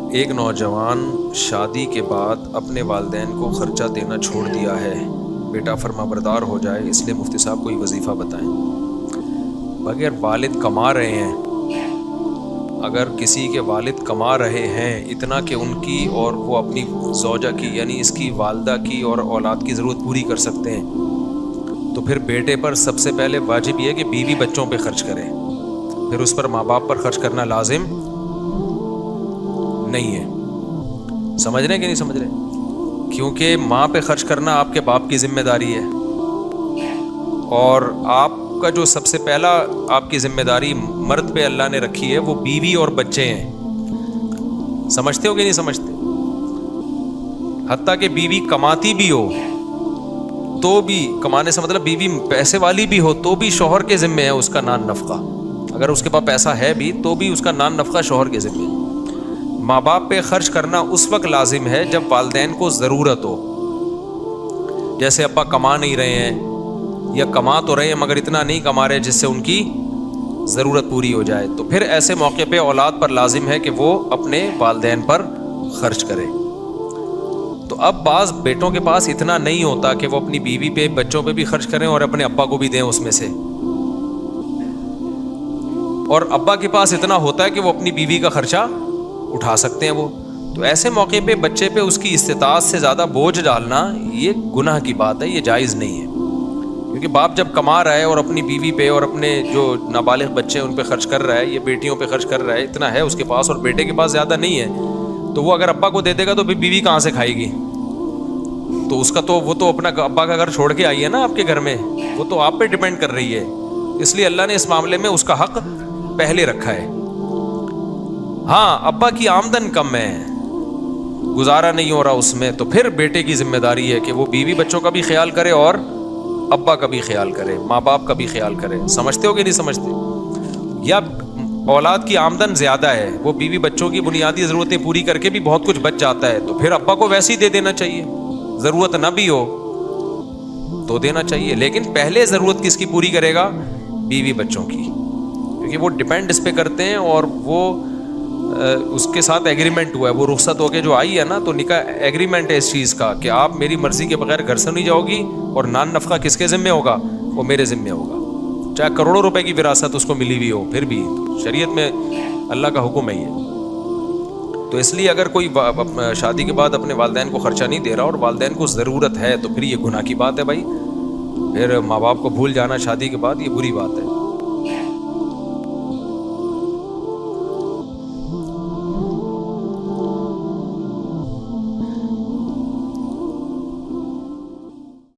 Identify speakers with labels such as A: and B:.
A: ایک نوجوان شادی کے بعد اپنے والدین کو خرچہ دینا چھوڑ دیا ہے، بیٹا فرما بردار ہو جائے، اس لیے مفتی صاحب کوئی وظیفہ بتائیں۔ اگر والد کما رہے ہیں، اگر کسی کے والد کما رہے ہیں اتنا کہ ان کی اور وہ اپنی زوجہ کی یعنی اس کی والدہ کی اور اولاد کی ضرورت پوری کر سکتے ہیں، تو پھر بیٹے پر سب سے پہلے واجب یہ ہے کہ بیوی بچوں پہ خرچ کرے، پھر اس پر ماں باپ پر خرچ کرنا لازم نہیں ہے۔ سمجھ رہے ہیں کہ نہیں سمجھ رہے؟ کیونکہ ماں پہ خرچ کرنا آپ کے باپ کی ذمہ داری ہے، اور آپ کا جو سب سے پہلا آپ کی ذمہ داری مرد پہ اللہ نے رکھی ہے وہ بیوی اور بچے ہیں۔ سمجھتے ہو کہ نہیں سمجھتے؟ حتیٰ کہ بیوی کماتی بھی ہو تو بھی، کمانے سے مطلب بیوی پیسے والی بھی ہو تو بھی شوہر کے ذمہ ہے اس کا نان نفقہ۔ اگر اس کے پاس پیسہ ہے بھی تو بھی اس کا نان نفقہ شوہر کے ذمہ ہے۔ ماں باپ پہ خرچ کرنا اس وقت لازم ہے جب والدین کو ضرورت ہو، جیسے ابا کما نہیں رہے ہیں یا کما تو رہے ہیں مگر اتنا نہیں کما رہے جس سے ان کی ضرورت پوری ہو جائے، تو پھر ایسے موقع پہ اولاد پر لازم ہے کہ وہ اپنے والدین پر خرچ کرے۔ تو اب بعض بیٹوں کے پاس اتنا نہیں ہوتا کہ وہ اپنی بیوی پہ بچوں پہ بھی خرچ کریں اور اپنے ابا کو بھی دیں اس میں سے، اور ابا کے پاس اتنا ہوتا ہے کہ وہ اپنی بیوی کا خرچہ اٹھا سکتے ہیں وہ، تو ایسے موقع پہ بچے پہ اس کی استطاعت سے زیادہ بوجھ ڈالنا یہ گناہ کی بات ہے، یہ جائز نہیں ہے۔ کیونکہ باپ جب کما رہا ہے اور اپنی بیوی پہ اور اپنے جو نابالغ بچے ہیں ان پہ خرچ کر رہا ہے، یہ بیٹیوں پہ خرچ کر رہا ہے، اتنا ہے اس کے پاس اور بیٹے کے پاس زیادہ نہیں ہے، تو وہ اگر ابا کو دے دے گا تو پھر بیوی کہاں سے کھائے گی؟ تو اس کا تو وہ تو اپنا ابا کا گھر چھوڑ کے آئی ہے نا آپ کے گھر میں، وہ تو آپ پہ ڈیپینڈ کر رہی ہے، اس لیے اللہ نے اس معاملے میں اس کا حق پہلے رکھا ہے۔ ہاں ابا کی آمدن کم ہے، گزارا نہیں ہو رہا اس میں، تو پھر بیٹے کی ذمہ داری ہے کہ وہ بیوی بچوں کا بھی خیال کرے اور ابا کا بھی خیال کرے، ماں باپ کا بھی خیال کرے۔ سمجھتے ہو کہ نہیں سمجھتے؟ یا اولاد کی آمدن زیادہ ہے، وہ بیوی بچوں کی بنیادی ضرورتیں پوری کر کے بھی بہت کچھ بچ جاتا ہے، تو پھر ابا کو ویسے ہی دے دینا چاہیے، ضرورت نہ بھی ہو تو دینا چاہیے، لیکن پہلے ضرورت کس کی پوری کرے گا؟ بیوی بچوں کی، کیونکہ وہ ڈیپینڈ اس پہ کرتے ہیں، اور وہ اس کے ساتھ ایگریمنٹ ہوا ہے، وہ رخصت ہو کے جو آئی ہے نا، تو نکاح ایگریمنٹ ہے اس چیز کا کہ آپ میری مرضی کے بغیر گھر سے نہیں جاؤ گی، اور نان نفقہ کس کے ذمہ ہوگا؟ وہ میرے ذمہ ہوگا، چاہے کروڑوں روپے کی وراثت اس کو ملی ہوئی ہو، پھر بھی شریعت میں اللہ کا حکم ہے یہ۔ تو اس لیے اگر کوئی شادی کے بعد اپنے والدین کو خرچہ نہیں دے رہا اور والدین کو ضرورت ہے تو پھر یہ گناہ کی بات ہے بھائی، پھر ماں باپ کو بھول جانا شادی کے بعد یہ بری بات ہے۔